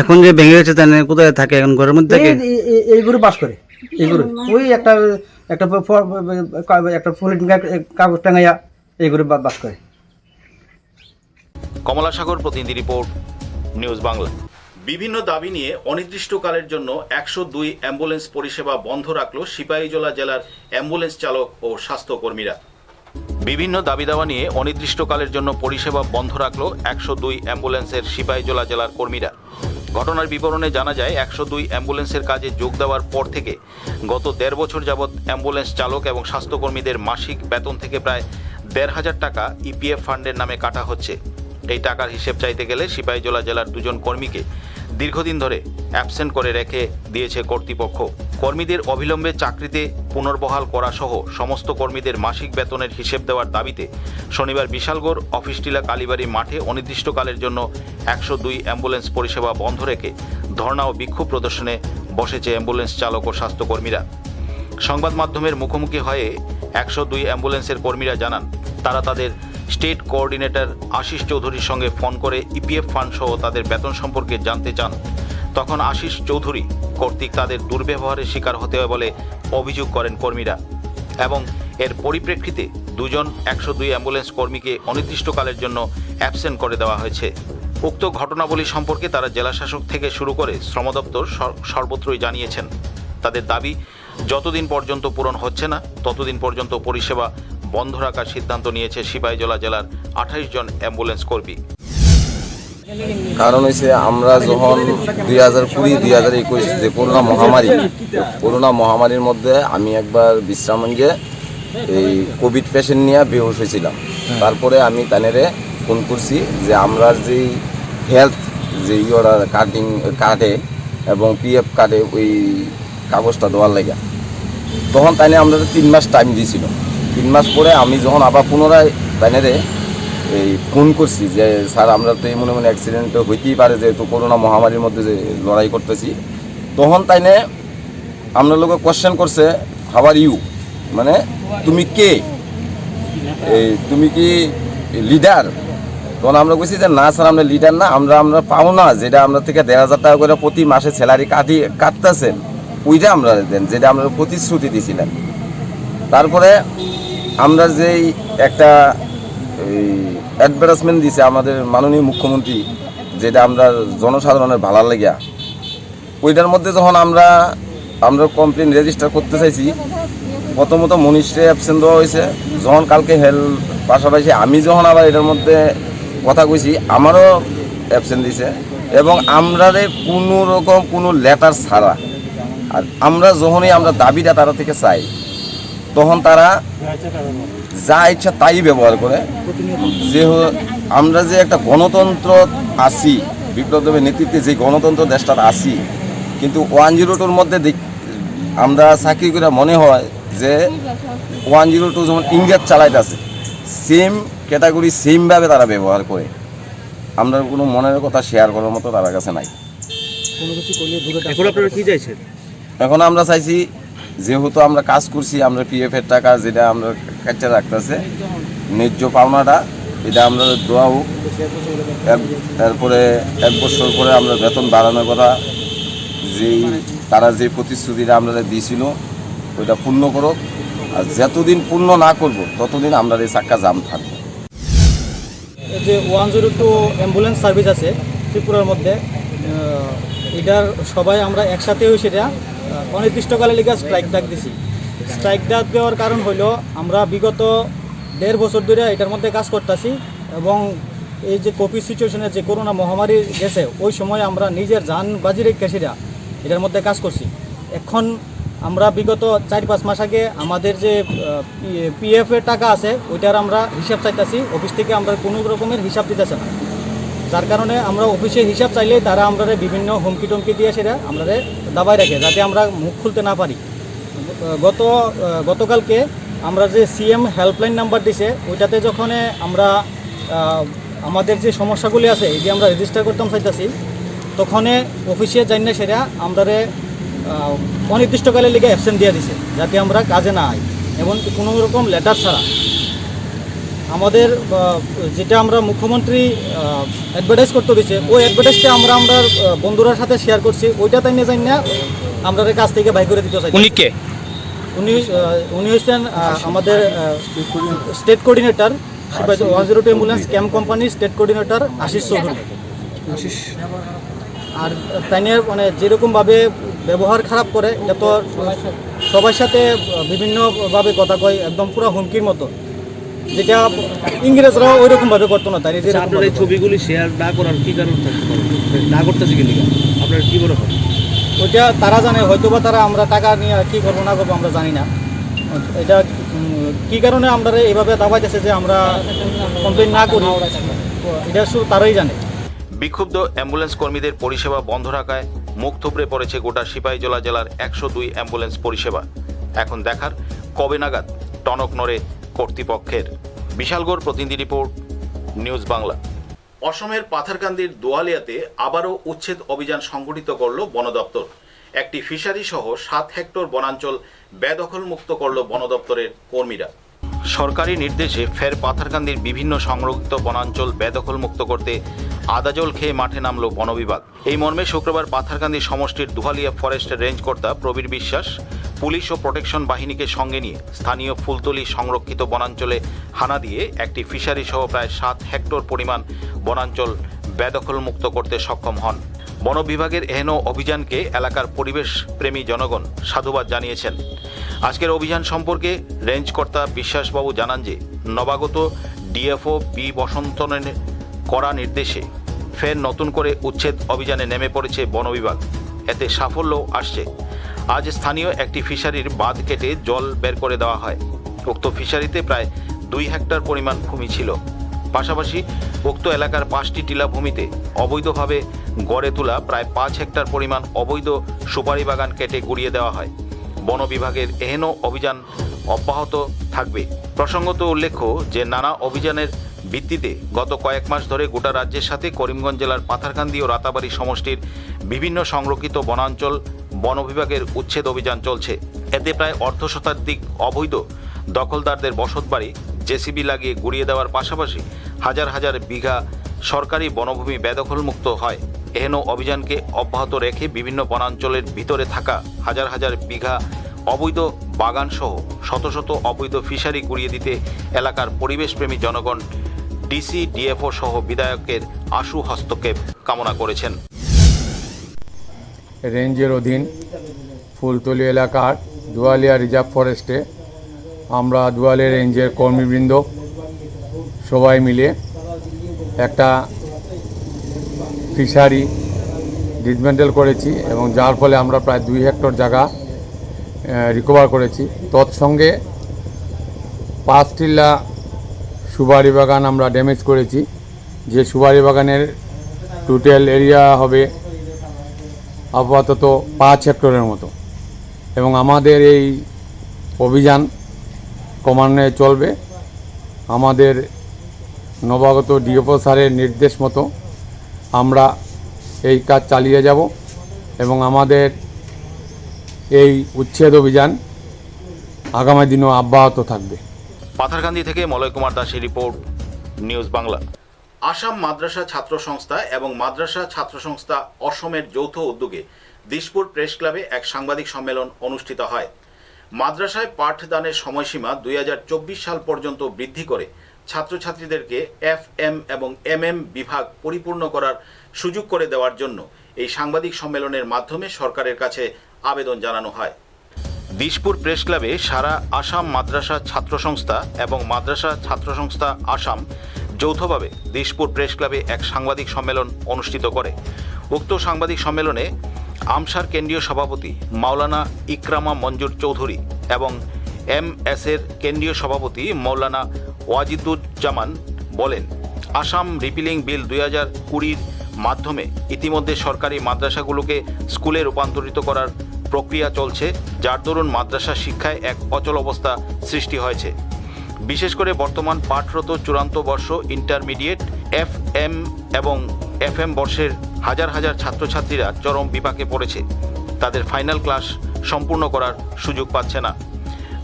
এখন যে ভেঙে গেছে তাহলে কোথায় থাকে এখন? ঘরের মধ্যে এই গরু বাস করে, এই গরু ওই একটা পলিথিন কাগজ টাঙাইয়া এই গরু বাস করে। কমলা সাগর, প্রতিনিধি রিপোর্ট, নিউজ বাংলা। বিভিন্ন দাবি নিয়ে অনির্দিষ্টকালের জন্য 102 অ্যাম্বুলেন্স পরিষেবা বন্ধ রাখল সিপাহীজলা জেলার অ্যাম্বুলেন্স চালক ও স্বাস্থ্যকর্মীরা। বিভিন্ন দাবি দাওয়া নিয়ে অনির্দিষ্টকালের জন্য পরিষেবা বন্ধ রাখল 102 অ্যাম্বুলেন্সের সিপাহীজলা জেলার কর্মীরা। ঘটনার বিবরণে জানা যায়, 102 অ্যাম্বুলেন্সের কাজে যোগ দেওয়ার পর থেকে গত 1.5 বছর যাবৎ অ্যাম্বুলেন্স চালক এবং স্বাস্থ্যকর্মীদের মাসিক বেতন থেকে প্রায় 1,500 টাকা ইপিএফ ফান্ডের নামে কাটা হচ্ছে। এই টাকার হিসেব চাইতে গেলে সিপাহীজলা জেলার 2 জন কর্মীকে দীর্ঘদিন ধরে অ্যাবসেন্ট করে রেখে দিয়েছে কর্তৃপক্ষ। কর্মীদের অবিলম্বে চাকরিতে পুনর্বহাল করা সহ সমস্ত কর্মীদের মাসিক বেতনের হিসেব দেওয়ার দাবিতে শনিবার বিশালগড় অফিস টিলা কালীবাড়ি মাঠে অনির্দিষ্টকালের জন্য 102 অ্যাম্বুলেন্স পরিষেবা বন্ধ রেখে ধর্ণা ও বিক্ষোভ প্রদর্শনে বসেছে অ্যাম্বুলেন্স চালক ও স্বাস্থ্যকর্মীরা। সংবাদ মাধ্যমের মুখোমুখি হয়ে 102 অ্যাম্বুলেন্সের কর্মীরা জানান, তারা তাদের স্টেট কোঅর্ডিনেটর আশিস চৌধুরীর সঙ্গে ফোন করে ইপিএফ ফান্ড সহ তাদের বেতন সম্পর্কে জানতে চান। তখন আশিস চৌধুরী কর্তৃক তাদের দুর্ব্যবহারের শিকার হতে হয় বলে অভিযোগ করেন কর্মীরা, এবং এর পরিপ্রেক্ষিতে 2 জন 102 অ্যাম্বুলেন্স কর্মীকে অনির্দিষ্টকালের জন্য অ্যাবসেন্ট করে দেওয়া হয়েছে। উক্ত ঘটনাবলী সম্পর্কে তারা জেলাশাসক থেকে শুরু করে শ্রম দপ্তর সর্বত্রই জানিয়েছেন। তাদের দাবি যতদিন পর্যন্ত পূরণ হচ্ছে না ততদিন পর্যন্ত পরিষেবা বন্ধ রাখার সিদ্ধান্ত নিয়েছে সিপাহীজলা জেলার 28 জন অ্যাম্বুলেন্স কর্মী। কারণ হয়েছে, আমরা যখন 2020-2021 যে করোনা মহামারীর মধ্যে আমি একবার বিশ্রামগঞ্জে এই কোভিড পেশেন্ট নিয়ে বেহুশ হয়েছিলাম। তারপরে আমি তানেরে ফোন করছি যে আমরা যেই হেলথ যে ওরা কাটে এবং পিএফ কাটে ওই কাগজটা দেওয়ার লাগে, তখন তাইনে আমরা 3 মাস টাইম দিয়েছিল। 3 মাস পরে আমি যখন আবার পুনরায় তাইনেরে এই ফোন করছি যে স্যার আমরা তো এই মনে অ্যাক্সিডেন্ট হইতেই পারে, যেহেতু করোনা মহামারীর মধ্যে যে লড়াই করতেছি, তখন তাইনে আপনার লোক কোয়েশ্চেন করছে হাউ আর ইউ, মানে তুমি কে, তুমি কি লিডার? তখন আমরা বলছি যে না স্যার, আমরা লিডার না, আমরা পাও না, যেটা আমরা থেকে 1,500 টাকা করে প্রতি মাসে স্যালারি কাটতেছেন ওইটা আমরা দেন, যেটা আমরা প্রতিশ্রুতি দিয়েছিলেন। তারপরে আমরা যেই একটা অ্যাডভার্টাইজমেন্ট দিছে আমাদের মাননীয় মুখ্যমন্ত্রী, যেটা আমরা জনসাধারণের ভালো লাগিয়া, ওইটার মধ্যে যখন আমরা কমপ্লেন রেজিস্টার করতে চাইছি, প্রথমত মনীষরে অ্যাবসেন্ট দেওয়া হয়েছে। যখন কালকে পাশাপাশি আমি যখন আবার এটার মধ্যে কথা কইছি, আমারও অ্যাবসেন্ট দিছে, এবং আমরারে কোনো রকম কোনো লেটার ছাড়া, আর আমরা যখনই আমরা দাবিটা তারা থেকে চাই, তখন তারা যা ইচ্ছা তাই ব্যবহার করে। যে আমরা যে একটা গণতন্ত্র আছি, বিপ্লব দেবের নেতৃত্বে যে গণতন্ত্র দেশটার আছি, কিন্তু 102 মধ্যে আমরা চাকরি করে মনে হয় যে 102 যেমন ইংরেজ চালাইতেছে, সেম ক্যাটাগরি সেমভাবে তারা ব্যবহার করে। আমরা কোনো মনের কথা শেয়ার করার মতো তার কাছে নাই। এখন আপনারা কি চাইছেন? এখন আমরা চাইছি, যেহেতু আমরা কাজ করছি, আমরা পিএফের টাকা যেটা আমরা কাটতে রাখতেছে, ন্যায্য পাওনাটা এটা আমরা দেওয়া হোক। তারপরে 1 বছর পরে আমরা বেতন বাড়ানোর কথা, তারা যে প্রতিশ্রুতিটা আমরা দিয়েছিল ওইটা পূর্ণ করুক, আর যতদিন পূর্ণ না করব ততদিন আমরা এই চাক্কা জাম থাকবো। যে 102 অ্যাম্বুলেন্স সার্ভিস আছে ত্রিপুরার মধ্যে, এটার সবাই আমরা একসাথে হয়ে সেটা অনির্দিষ্টকালের লিগে স্ট্রাইক ডাক দিছি। স্ট্রাইক ডাক দেওয়ার কারণ হলো, আমরা বিগত 1.5 বছর ধরে এটার মধ্যে কাজ করতেছি, এবং এই যে কোভিড সিচুয়েশনে যে করোনা মহামারী গেছে, ওই সময় আমরা নিজের জান বাজি রেখে সেটা এটার মধ্যে কাজ করছি। এখন আমরা বিগত 4-5 মাস আগে আমাদের যে পিএফের টাকা আছে ওইটার আমরা হিসাব চাইতেছি, অফিস থেকে আমরা কোনো রকমের হিসাব দিতেছে না, যার কারণে আমরা অফিসে হিসাব চাইলে তারা আমরা বিভিন্ন হুমকি টমকি দিয়ে সেটা আমরা দাবাই রাখে, যাতে আমরা মুখ খুলতে না পারি। গতকালকে আমরা যে সিএম হেল্পলাইন নাম্বার দিছে, ওইটাতে যখন আমরা আমাদের যে সমস্যাগুলি আছে এই যে আমরা রেজিস্টার করতাম চাইতেছি, তখন অফিসে যাই না সেটা আমরা অনির্দিষ্টকালের লিগে অ্যাবসেন্ট দিয়ে দিছে, যাতে আমরা কাজে না আই, এবং কোনো রকম লেটার ছাড়া। আমাদের যেটা আমরা মুখ্যমন্ত্রী অ্যাডভার্টাইজ করতে দিচ্ছে, ওই অ্যাডভার্টাইজটা আমরা বন্ধুরার সাথে শেয়ার করছি, ওইটা তাই না যাই না আমরা কাজ থেকে বাই করে দিতে চাই। উনি হচ্ছেন আমাদের স্টেট কোঅর্ডিনেটর, 102 অ্যাম্বুলেন্স ক্যাম্প কোম্পানির স্টেট কোঅর্ডিনেটর আশিস চৌধুরী। আর তাই নিয়ে মানে যেরকমভাবে ব্যবহার খারাপ করে, এটা তো সবার সাথে বিভিন্নভাবে কথা কয়, একদম পুরো হুমকির মতো, যেটা ইংরেজরাও ওই রকমভাবে করতো না। তাই আপনার এই ছবিগুলি শেয়ার না করার কি কারণ না করতেছে কি আপনার কি মনে হয়? ওইটা তারা জানে, হয়তো বা তারা আমরা টাকা নিয়ে কী করবো না করবো আমরা জানি না। এটা কী কারণে আমরা এইভাবে দাবাইতেছে যে আমরা কমপ্লেন না করি, এটা শুধু তারাই জানে। বিক্ষুব্ধ অ্যাম্বুলেন্স কর্মীদের পরিষেবা বন্ধ রাখায় মুখ থুবড়ে পড়েছে গোটা সিপাহীজলা জেলার 102 অ্যাম্বুলেন্স পরিষেবা। এখন দেখার কবে নাগাদ টনক নড়ে কর্তৃপক্ষের। বিশালগড় প্রতিনিধি রিপোর্ট, নিউজ বাংলা। অসমের পাথারকান্দির দোয়ালিয়াতে আবারও উচ্ছেদ অভিযান সংগঠিত করল বন দপ্তর। একটি ফিশারি সহ 7 হেক্টর বনাঞ্চল বেদখল মুক্ত করল বন দপ্তরের কর্মীরা। সরকারি নির্দেশে ফের পাথারকান্দির বিভিন্ন সংরক্ষিত বনাঞ্চল বেদখল মুক্ত করতে আদাজল খেয়ে মাঠে নামল বন বিভাগ। এই মর্মে শুক্রবার পাথারকান্দি সমষ্টির দুহালিয়া ফরেস্টের রেঞ্জ কর্তা প্রবীর বিশ্বাস পুলিশ ও প্রোটেকশন বাহিনীকে সঙ্গে নিয়ে স্থানীয় ফুলতলি সংরক্ষিত বনাঞ্চলে হানা দিয়ে একটি ফিশারি সহ প্রায় 7 হেক্টর পরিমাণ বনাঞ্চল বেদখল মুক্ত করতে সক্ষম হন। বন বিভাগের এহেন অভিযানকে এলাকার পরিবেশ প্রেমী জনগণ সাধুবাদ জানিয়েছেন। আজকের অভিযান সম্পর্কে রেঞ্জ কর্তা বিশ্বাসবাবু জানান যে নবাগত ডিএফও বি বসন্তনের কড়া নির্দেশে ফের নতুন করে উচ্ছেদ অভিযানে নেমে পড়েছে বন বিভাগ। এতে সাফল্য আসছে। আজ স্থানীয় একটি ফিশারির বাঁধ কেটে জল বের করে দেওয়া হয়। উক্ত ফিশারিতে প্রায় 2 হেক্টর পরিমাণ ভূমি ছিল। পাশাপাশি উক্ত এলাকার 5টি টিলা ভূমিতে অবৈধভাবে গড়ে তোলা প্রায় 5 হেক্টর পরিমাণ অবৈধ সুপারি বাগান কেটে গুড়িয়ে দেওয়া হয়। বন বিভাগের এহেন অভিযান অব্যাহত থাকবে। প্রসঙ্গত উল্লেখ্য যে নানা অভিযানের ভিত্তিতে গত কয়েক মাস ধরে গোটা রাজ্যের সাথে করিমগঞ্জ জেলার পাথারকান্দি ও রাতাবাড়ি সমষ্টির বিভিন্ন সংরক্ষিত বনাঞ্চল বন বিভাগের উচ্ছেদ অভিযান চলছে। এতে প্রায় অর্ধশতাধিক অবৈধ দখলদারদের বসতবাড়ি জেসিবি লাগিয়ে গুড়িয়ে দেওয়ার পাশাপাশি হাজার হাজার বিঘা সরকারি বনভূমি বেদখলমুক্ত হয়। এহেন অভিযানকে অব্যাহত রেখে বিভিন্ন বনাঞ্চলের ভিতরে থাকা হাজার হাজার বিঘা অবৈধ বাগানসহ শত শত অবৈধ ফিশারি গুড়িয়ে দিতে এলাকার পরিবেশপ্রেমী জনগণ ডিসি ডিএফও সহ বিধায়কের আশু হস্তক্ষেপ কামনা করেছেন। রেঞ্জের অধীন ফুলতলি এলাকার দুয়ালিয়া রিজার্ভ ফরেস্টে আমরা দুয়ালিয়া রেঞ্জের কর্মীবৃন্দ সবাই মিলে একটা ফিশারি ডিসমেন্টেল করেছি এবং যার ফলে আমরা প্রায় 2 হেক্টর জায়গা রিকভার করেছি। তৎসঙ্গে 5 টিলা সুপারি বাগান আমরা ড্যামেজ করেছি, যে সুপারি বাগানের টোটাল এরিয়া হবে আপাতত 5 হেক্টরের মতো। এবং আমাদের এই অভিযান ক্রমান্বয়ে চলবে। আমাদের নবাগত ডিএফও স্যারের নির্দেশ মতো আমরা এই কাজ চালিয়ে যাব এবং আমাদের এই উচ্ছেদ অভিযান আগামী দিনও অব্যাহত থাকবে। পাথারকান্দি থেকে মলয় কুমার দাসের রিপোর্ট, নিউজ বাংলা। আসাম মাদ্রাসা ছাত্র সংস্থা এবং মাদ্রাসা ছাত্র সংস্থা অসমের যৌথ উদ্যোগে দিশপুর প্রেস ক্লাবে এক সাংবাদিক সম্মেলন অনুষ্ঠিত হয়। মাদ্রাসায় পাঠদানের সময়সীমা 2024 সাল পর্যন্ত বৃদ্ধি করে ছাত্রছাত্রীদেরকে FM এবং MM বিভাগ পরিপূর্ণ করার সুযোগ করে দেওয়ার জন্য এই সাংবাদিক সম্মেলনের মাধ্যমে সরকারের কাছে আবেদন জানানো হয়। দিশপুর প্রেস ক্লাবে সারা আসাম মাদ্রাসা ছাত্র সংস্থা এবং মাদ্রাসা ছাত্র সংস্থা আসাম যৌথভাবে দিশপুর প্রেস ক্লাবে এক সাংবাদিক সম্মেলন অনুষ্ঠিত করে। উক্ত সাংবাদিক সম্মেলনে আমসার কেন্দ্রীয় সভাপতি মাওলানা ইকরামা মঞ্জুর চৌধুরী এবং MS এর কেন্দ্রীয় সভাপতি মৌলানা ওয়াজিদুজ্জামান বলেন, আসাম রিপিলিং বিল 2020 মাধ্যমে ইতিমধ্যে সরকারি মাদ্রাসাগুলোকে স্কুলে রূপান্তরিত করার প্রক্রিয়া চলছে, যার দরুন মাদ্রাসা শিক্ষায় এক অচল অবস্থা সৃষ্টি হয়েছে। বিশেষ করে বর্তমান পাঠরত চূড়ান্ত বর্ষ, ইন্টারমিডিয়েট, FM এবং FM বর্ষের হাজার হাজার ছাত্রছাত্রীরা চরম বিপাকে পড়েছে। তাদের ফাইনাল ক্লাস সম্পূর্ণ করার সুযোগ পাচ্ছে না।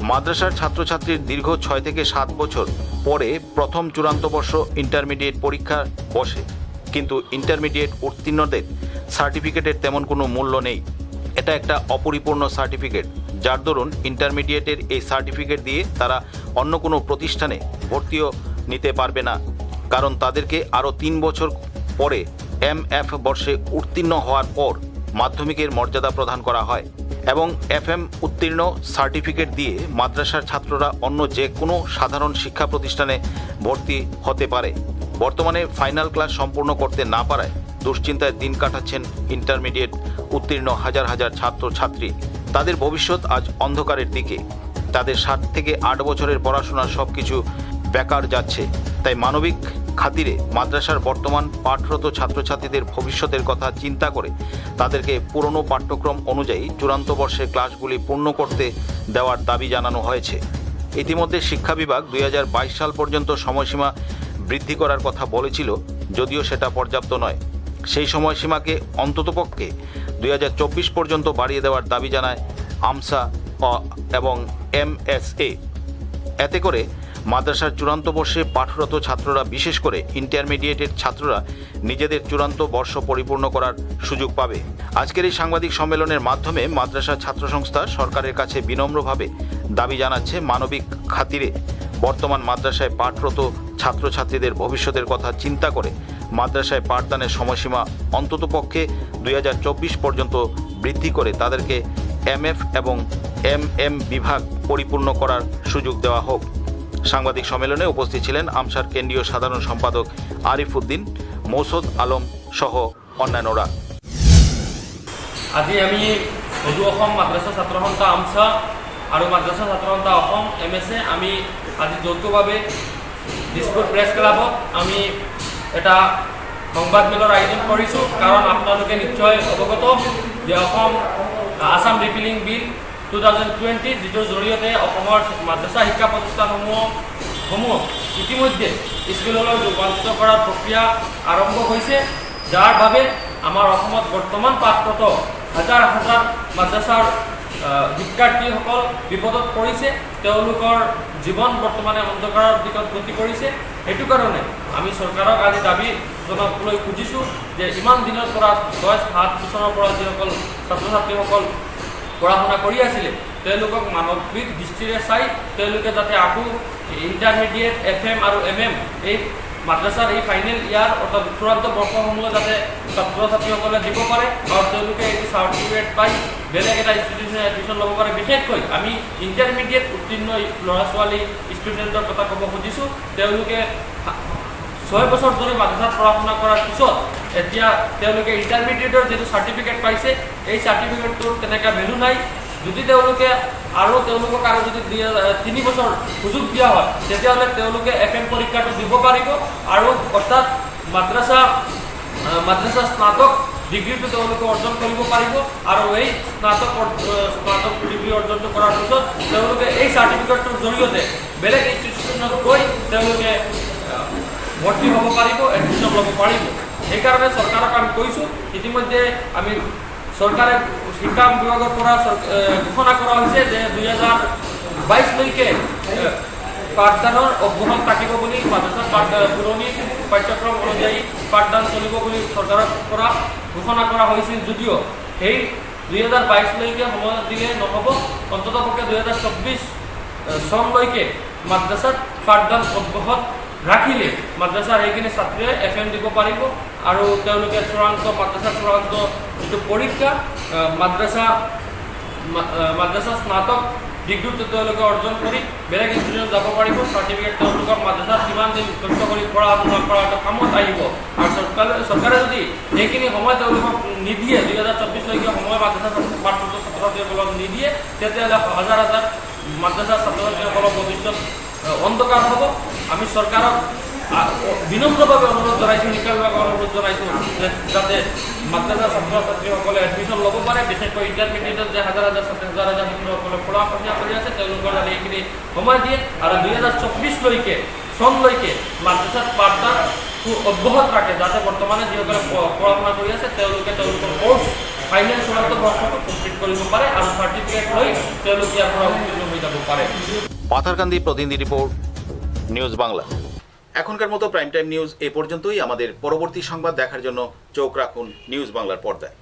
মাদ্রাসার ছাত্রছাত্রীর দীর্ঘ 6 থেকে 7 বছর পরে প্রথম চূড়ান্ত বর্ষ ইন্টারমিডিয়েট পরীক্ষা বসে, কিন্তু ইন্টারমিডিয়েট উত্তীর্ণদের সার্টিফিকেটের তেমন কোনো মূল্য নেই। এটা একটা অপরিপূর্ণ সার্টিফিকেট, যার দরুন ইন্টারমিডিয়েটের এই সার্টিফিকেট দিয়ে তারা অন্য কোনো প্রতিষ্ঠানে ভর্তিও নিতে পারবে না, কারণ তাদেরকে আরও 3 বছর পরে MF বর্ষে উত্তীর্ণ হওয়ার পর মাধ্যমিকের মর্যাদা প্রদান করা হয় এবং FM উত্তীর্ণ সার্টিফিকেট দিয়ে মাদ্রাসার ছাত্ররা অন্য যে কোনো সাধারণ শিক্ষা প্রতিষ্ঠানে ভর্তি হতে পারে। বর্তমানে ফাইনাল ক্লাস সম্পূর্ণ করতে না পারায় দুশ্চিন্তায় দিন কাটাচ্ছেন ইন্টারমিডিয়েট উত্তীর্ণ হাজার হাজার ছাত্রছাত্রী। তাদের ভবিষ্যৎ আজ অন্ধকারের দিকে। তাদের 7 থেকে 8 বছরের পড়াশোনার সব কিছু বেকার যাচ্ছে। তাই মানবিক খাতিরে মাদ্রাসার বর্তমান পাঠরত ছাত্রছাত্রীদের ভবিষ্যতের কথা চিন্তা করে তাদেরকে পুরনো পাঠ্যক্রম অনুযায়ী চূড়ান্ত বর্ষের ক্লাসগুলি পূর্ণ করতে দেওয়ার দাবি জানানো হয়েছে। ইতিমধ্যে শিক্ষা বিভাগ 2022 সাল পর্যন্ত সময়সীমা বৃদ্ধি করার কথা বলেছিল, যদিও সেটা পর্যাপ্ত নয়। সেই সময়সীমাকে অন্ততপক্ষে 2024 পর্যন্ত বাড়িয়ে দেওয়ার দাবি জানায় আমসা এবং MSA। এতে করে মাদ্রাসার চূড়ান্ত বর্ষে পাঠরত ছাত্ররা, বিশেষ করে ইন্টারমিডিয়েটের ছাত্ররা নিজেদের চূড়ান্ত বর্ষ পরিপূর্ণ করার সুযোগ পাবে। আজকের এই সাংবাদিক সম্মেলনের মাধ্যমে মাদ্রাসা ছাত্র সংস্থা সরকারের কাছে বিনম্রভাবে দাবি জানাচ্ছে মানবিক খাতিরে বর্তমান মাদ্রাসায় পাঠরত ছাত্রছাত্রীদের ভবিষ্যতের কথা চিন্তা করে মাদ্রাসায় পাঠদানের সময়সীমা অন্ততপক্ষে 2024 পর্যন্ত বৃদ্ধি করে তাদেরকে MF এবং MM বিভাগ পরিপূর্ণ করার সুযোগ দেওয়া হোক। সাংবাদিক সম্মেলনে উপস্থিত ছিলেন আমসার কেন্দ্রীয় সাধারণ সম্পাদক আরিফ উদ্দিন, মৌসুদ আলম সহ অন্যান্যরা। আজি আমি সদু অসম মাদ্রাসা ছাত্র সংস্থা আমসা আৰু মাদ্রাসা ছাত্র সংস্থা অসম MSA আমি আজি যৌথভাৱে দিশপুৰ প্ৰেছ ক্লাবত আমি এটা সংবাদমেলৰ আয়োজন কৰিছোঁ। কাৰণ আপোনালোকে নিশ্চয় অৱগত যে আসাম ৰিপিলিং বিল 2020 যিটোৰ জৰিয়তে অসমৰ মাদ্ৰাসা শিক্ষা প্ৰতিষ্ঠানসমূহ ইতিমধ্যে স্কুললৈ ৰূপান্তৰিত কৰাৰ প্ৰক্ৰিয়া আৰম্ভ হৈছে, যাৰ বাবে আমাৰ অসমত বৰ্তমান পাঠৰত হাজাৰ হাজাৰ মাদ্ৰাসাৰ শিক্ষাৰ্থীসকল বিপদত পৰিছে, তেওঁলোকৰ জীৱন বৰ্তমানে অন্ধকাৰৰ দিশত গতি কৰিছে। সেইটো কাৰণে আমি চৰকাৰক আজি দাবী জনাবলৈ খুজিছোঁ যে ইমান দিনৰ পৰা 6-7 বছৰৰ পৰা যিসকল ছাত্ৰ ছাত্ৰীসকল পঢ়া শুনা কৰি আছিলে তেওঁলোকক মানৱিক দৃষ্টিৰে চাই তেওঁলোকে যাতে আকৌ ইণ্টাৰমিডিয়েট FM আৰু MM এই মাদ্ৰাছাৰ এই ফাইনেল ইয়াৰ অৰ্থাৎ চূড়ান্ত বৰ্ষসমূহ যাতে ছাত্ৰ ছাত্ৰীসকলে দিব পাৰে আৰু তেওঁলোকে এই চাৰ্টিফিকেট পাই বেলেগ এটা ইনষ্টিটিউচনে এডমিশ্যন ল'ব পাৰে। বিশেষকৈ আমি ইণ্টাৰমিডিয়েট উত্তীৰ্ণ ল'ৰা ছোৱালী ষ্টুডেণ্টৰ কথা ক'ব খুজিছোঁ। তেওঁলোকে 6 বছৰ ধৰি মাদ্ৰাছাত পঢ়া শুনা কৰাৰ পিছত এতিয়া তেওঁলোকে ইণ্টাৰমিডিয়েটৰ যিটো চাৰ্টিফিকেট পাইছে এই চাৰ্টিফিকেটটোৰ তেনেকৈ ভেলু নাই। যদি তেওঁলোকে তেওঁলোকক আৰু যদি 3 বছৰ সুযোগ দিয়া হয় তেতিয়াহ'লে তেওঁলোকে FM পৰীক্ষাটো দিব পাৰিব আৰু অৰ্থাৎ মাদ্ৰাছা স্নাতক ডিগ্ৰীটো তেওঁলোকে অৰ্জন কৰিব পাৰিব আৰু এই স্নাতক ডিগ্ৰী অৰ্জনটো কৰাৰ পিছত তেওঁলোকে এই চাৰ্টিফিকেটটোৰ জৰিয়তে বেলেগ ইনষ্টিটিউচনত গৈ তেওঁলোকে ভৰ্তি হ'ব পাৰিব, এডমিশ্যন ল'ব পাৰিব। সেইকাৰণে চৰকাৰক আমি কৈছোঁ, ইতিমধ্যে আমি চৰকাৰে শিক্ষা বিভাগৰ পৰা ঘোষণা কৰা হৈছে যে 2022লৈকে পাঠদানৰ অব্যাহত থাকিব বুলি, মাদ্ৰাছাত পুৰণি পাঠ্যক্ৰম অনুযায়ী পাঠদান চলিব বুলি চৰকাৰৰ পৰা ঘোষণা কৰা হৈছিল। যদিও সেই 2022লৈকে সময় দিলে নহ'ব, অন্ততঃপক্ষে 2024 চনলৈকে মাদ্ৰাছাত পাঠদান অব্যাহত ৰাখিলে মাদ্ৰাছাৰ সেইখিনি ছাত্ৰীয়ে FM দিব পাৰিব আৰু তেওঁলোকে মাদ্ৰাছাৰ চূড়ান্ত যিটো পৰীক্ষা মাদ্ৰাছা স্নাতক ডিগ্ৰীটো তেওঁলোকে অৰ্জন কৰি বেলেগ ইনষ্টিটিউচনত যাব পাৰিব। চাৰ্টিফিকেট তেওঁলোকৰ মাদ্ৰাছাত কিমান দিন কষ্ট কৰি পঢ়া শুনা কৰা এটা কামত আহিব। আৰু চৰকাৰে যদি সেইখিনি সময় তেওঁলোকক নিদিয়ে, 2024লৈকে সময় মাদ্ৰাছা ছাত্ৰ ছাত্ৰীসকলক নিদিয়ে, তেতিয়াহ'লে হাজাৰ হাজাৰ মাদ্ৰাছা ছাত্ৰ ছাত্ৰীসকলৰ ভৱিষ্যত অন্ধকাৰ হ'ব। আমি চৰকাৰক বিনম্ৰভাৱে অনুৰোধ জনাইছোঁ, শিক্ষা বিভাগক অনুৰোধ জনাইছোঁ যে যাতে মাদ্ৰাছা ছাত্ৰ ছাত্ৰীসকলে এডমিশ্যন ল'ব পাৰে। বিশেষকৈ ইণ্টাৰমিডিয়েটত যে হাজাৰ হাজাৰ ছাত্ৰীসকলে পঢ়া শুনা কৰি আছে তেওঁলোকৰ যাতে এইখিনি সময় দিয়ে আৰু 2024লৈকে চনলৈকে মাদ্ৰাছাত পাঠদান অব্যাহত ৰাখে, যাতে বৰ্তমানে যিসকলে পঢ়া শুনা কৰি আছে তেওঁলোকে তেওঁলোকৰ কোৰ্চ ফাইনেল চূড়ান্ত বৰ্ষটো কমপ্লিট কৰিব পাৰে আৰু চাৰ্টিফিকেট লৈ তেওঁলোকে ইয়াৰ পৰা উত্তীৰ্ণ হৈ যাব পাৰে। পাথারকান্দি প্রতিনিধি রিপোর্ট, নিউজ বাংলা। এখনকার মতো প্রাইম টাইম নিউজ এ পর্যন্তই। আমাদের পরবর্তী সংবাদ দেখার জন্য চোখ রাখুন নিউজ বাংলার পর্দায়।